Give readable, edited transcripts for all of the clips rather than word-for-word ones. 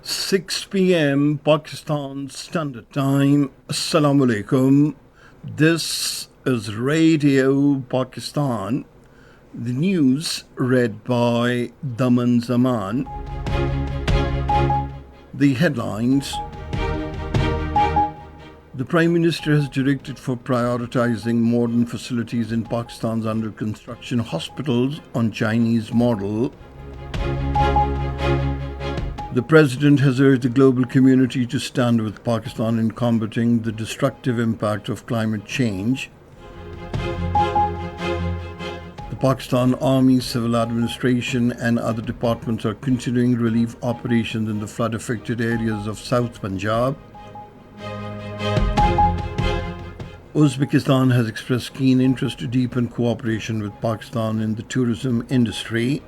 6 p.m. Pakistan Standard Time. Assalamu alaikum. This is Radio Pakistan. The news read by Daman Zaman. The headlines. The Prime Minister has directed for prioritizing modern facilities in Pakistan's under construction hospitals on Chinese model. The President has urged the global community to stand with Pakistan in combating the destructive impact of climate change. The Pakistan Army, Civil Administration and other departments are continuing relief operations in the flood-affected areas of South Punjab. Uzbekistan has expressed keen interest to deepen cooperation with Pakistan in the tourism industry.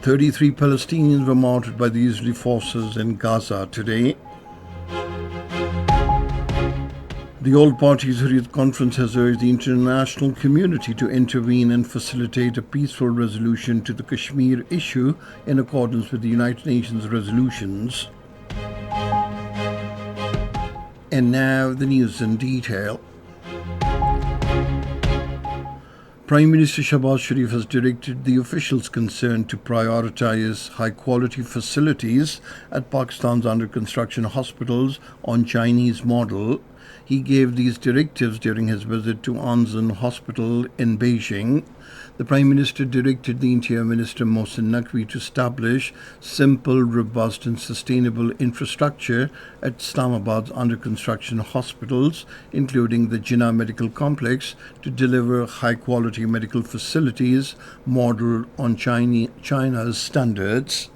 33 Palestinians were martyred by the Israeli forces in Gaza today. The All Parties Hurriyat Conference has urged the international community to intervene and facilitate a peaceful resolution to the Kashmir issue in accordance with the United Nations resolutions. And now the news in detail. Prime Minister Shahbaz Sharif has directed the officials concerned to prioritize high-quality facilities at Pakistan's under-construction hospitals on Chinese model. He gave these directives during his visit to Anzan Hospital in Beijing. The Prime Minister directed the Interior Minister Mohsin Naqvi to establish simple, robust and sustainable infrastructure at Islamabad's under-construction hospitals, including the Jinnah Medical Complex, to deliver high-quality medical facilities modelled on China's standards.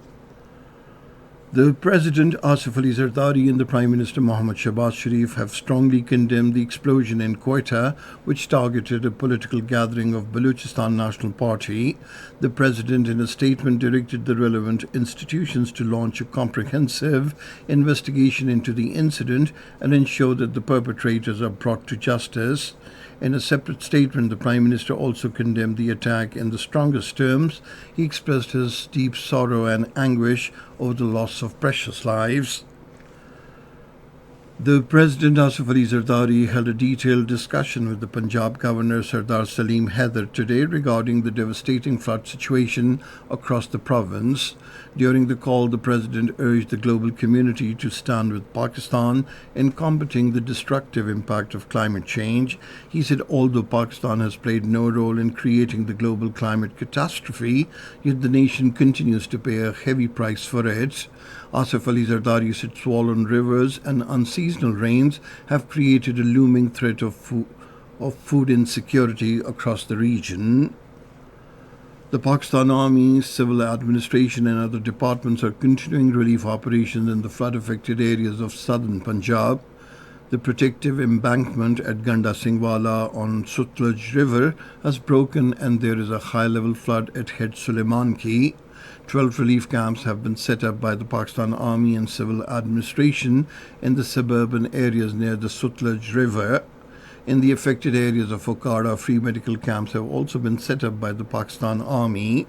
The President Asif Ali Zardari and the Prime Minister Mohammad Shahbaz Sharif have strongly condemned the explosion in Quetta, which targeted a political gathering of Balochistan National Party. The President, in a statement, directed the relevant institutions to launch a comprehensive investigation into the incident and ensure that the perpetrators are brought to justice. In a separate statement, the Prime Minister also condemned the attack in the strongest terms. He expressed his deep sorrow and anguish over the loss of precious lives. The President Asif Ali Zardari held a detailed discussion with the Punjab Governor Sardar Salim Haider today regarding the devastating flood situation across the province. During the call, the President urged the global community to stand with Pakistan in combating the destructive impact of climate change. He said although Pakistan has played no role in creating the global climate catastrophe, yet the nation continues to pay a heavy price for it. Asif Ali Zardari said swollen rivers and unseasonal rains have created a looming threat of food insecurity across the region. The Pakistan Army, Civil Administration and other departments are continuing relief operations in the flood-affected areas of southern Punjab. The protective embankment at Ganda Singhwala on Sutlej River has broken and there is a high-level flood at Het Suleiman Ki. 12 relief camps have been set up by the Pakistan Army and Civil Administration in the suburban areas near the Sutlej River. In the affected areas of Okada, free medical camps have also been set up by the Pakistan Army.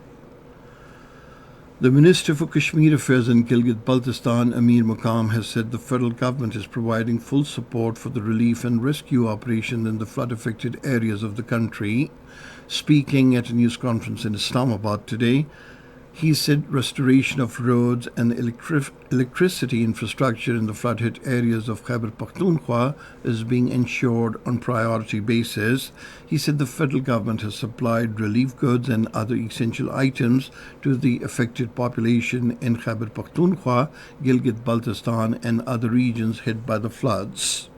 The Minister for Kashmir Affairs in Gilgit-Baltistan, Amir Maqam, has said the federal government is providing full support for the relief and rescue operations in the flood-affected areas of the country. Speaking at a news conference in Islamabad today, he said restoration of roads and electricity infrastructure in the flood-hit areas of Khyber Pakhtunkhwa is being ensured on priority basis. He said the federal government has supplied relief goods and other essential items to the affected population in Khyber Pakhtunkhwa, Gilgit-Baltistan and other regions hit by the floods.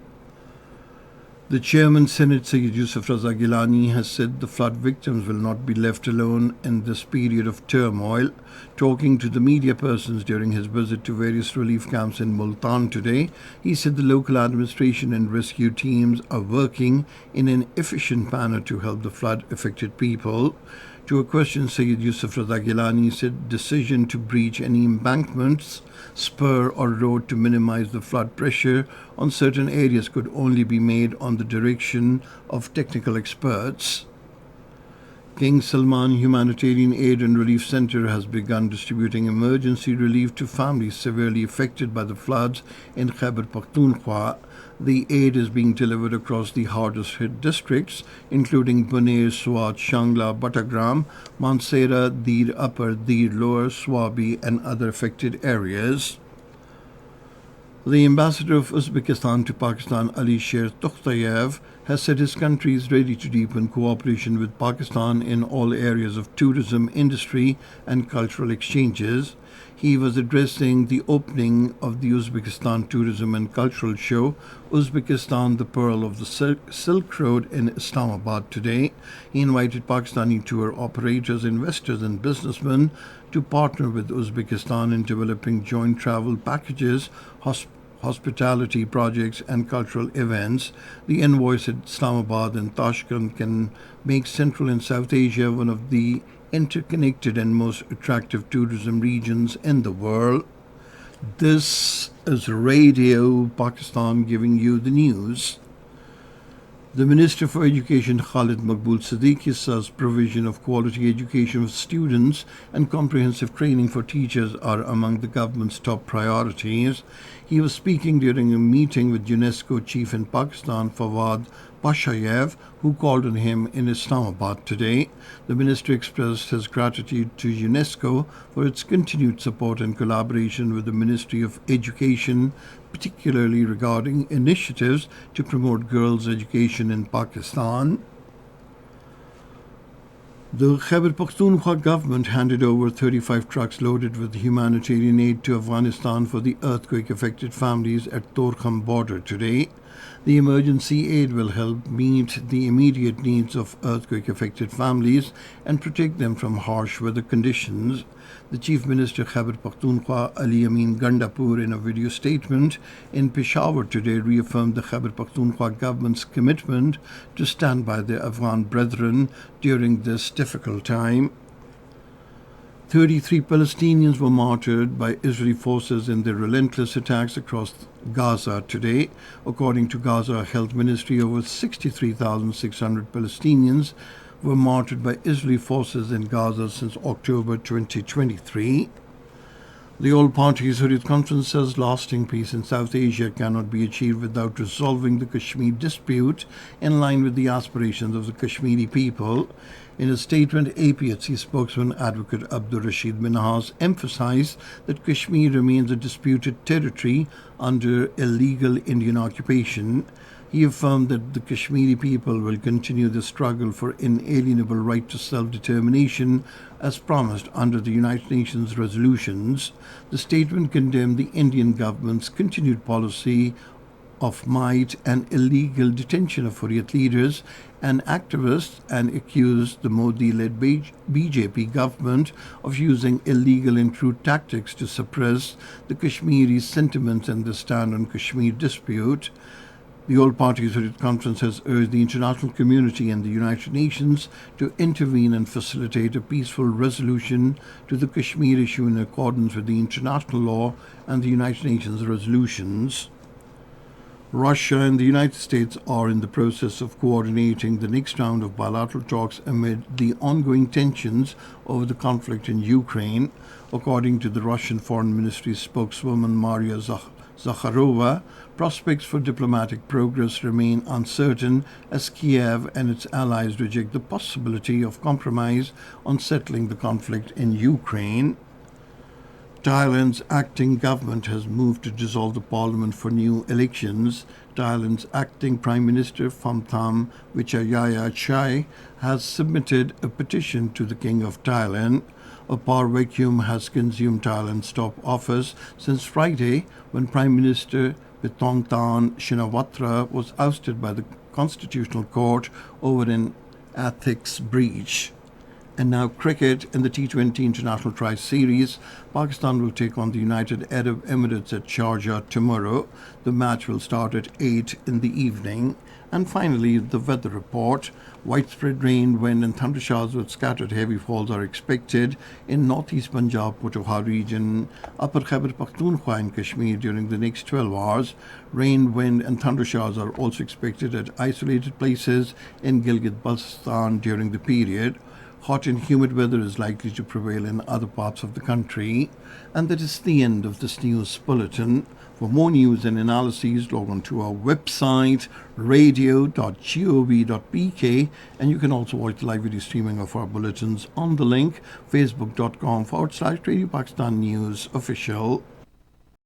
The Chairman Senate Sayyid Yusuf Raza Gilani has said the flood victims will not be left alone in this period of turmoil. Talking to the media persons during his visit to various relief camps in Multan today, he said the local administration and rescue teams are working in an efficient manner to help the flood-affected people. To a question, Sayyid Yusuf Raza Gilani said decision to breach any embankments, spur or road to minimize the flood pressure on certain areas could only be made on the direction of technical experts. King Salman Humanitarian Aid and Relief Center has begun distributing emergency relief to families severely affected by the floods in Khyber Pakhtunkhwa. The aid is being delivered across the hardest hit districts, including Buner, Swat, Shangla, Batagram, Mansehra, Dir Upper, Dir Lower, Swabi, and other affected areas. The ambassador of Uzbekistan to Pakistan, Ali Sher Tokhtayev, has said his country is ready to deepen cooperation with Pakistan in all areas of tourism, industry, and cultural exchanges. He was addressing the opening of the Uzbekistan Tourism and Cultural Show, Uzbekistan, the Pearl of the Silk Road, in Islamabad today. He invited Pakistani tour operators, investors, and businessmen to partner with Uzbekistan in developing joint travel packages, hospitality projects, and cultural events. The envoys at Islamabad and Tashkent can make Central and South Asia one of the interconnected and most attractive tourism regions in the world. This is Radio Pakistan giving you the news. The Minister for Education, Khalid Maqbool Siddiqui, says provision of quality education for students and comprehensive training for teachers are among the government's top priorities. He was speaking during a meeting with UNESCO chief in Pakistan, Fawad Pashayev, who called on him in Islamabad today. The minister expressed his gratitude to UNESCO for its continued support and collaboration with the Ministry of Education, particularly regarding initiatives to promote girls' education in Pakistan. The Khyber Pakhtunkhwa government handed over 35 trucks loaded with humanitarian aid to Afghanistan for the earthquake-affected families at Torkham border today. The emergency aid will help meet the immediate needs of earthquake-affected families and protect them from harsh weather conditions. The Chief Minister Khyber Pakhtunkhwa, Ali Amin Gandapur, in a video statement in Peshawar today, reaffirmed the Khyber Pakhtunkhwa government's commitment to stand by their Afghan brethren during this difficult time. 33 Palestinians were martyred by Israeli forces in their relentless attacks across Gaza today. According to Gaza Health Ministry, over 63,600 Palestinians were martyred by Israeli forces in Gaza since October 2023. The All Parties Hurriyat Conference says lasting peace in South Asia cannot be achieved without resolving the Kashmir dispute in line with the aspirations of the Kashmiri people. In a statement, APHC spokesman Advocate Abdur Rashid Minhas emphasized that Kashmir remains a disputed territory under illegal Indian occupation. He affirmed that the Kashmiri people will continue the struggle for inalienable right to self-determination as promised under the United Nations resolutions. The statement condemned the Indian government's continued policy of might and illegal detention of Hurriyat leaders and activists and accused the Modi-led BJP government of using illegal and crude tactics to suppress the Kashmiri sentiments and the stand on Kashmir dispute. The All Parties Hurriyat Conference has urged the international community and the United Nations to intervene and facilitate a peaceful resolution to the Kashmir issue in accordance with the international law and the United Nations resolutions. Russia and the United States are in the process of coordinating the next round of bilateral talks amid the ongoing tensions over the conflict in Ukraine. According to the Russian Foreign Ministry spokeswoman Maria Zakharova, prospects for diplomatic progress remain uncertain as Kiev and its allies reject the possibility of compromise on settling the conflict in Ukraine. Thailand's acting government has moved to dissolve the parliament for new elections. Thailand's acting Prime Minister Phumtham Vichayachai has submitted a petition to the King of Thailand. A power vacuum has consumed Thailand's top office since Friday, when Prime Minister Vitongtan Shinawatra was ousted by the Constitutional Court over an ethics breach. And now cricket. In the T20 International Tri-Series, Pakistan will take on the United Arab Emirates at Sharjah tomorrow. The match will start at 8 in the evening. And finally, the weather report. Widespread rain, wind and thunder showers with scattered heavy falls are expected in northeast Punjab, Potawar region, Upper Khyber Pakhtunkhwa and Kashmir during the next 12 hours. Rain, wind and thunder showers are also expected at isolated places in Gilgit-Baltistan during the period. Hot and humid weather is likely to prevail in other parts of the country. And that is the end of this news bulletin. For more news and analyses, log on to our website, radio.gov.pk, and you can also watch the live video streaming of our bulletins on the link facebook.com/Radio Pakistan News Official.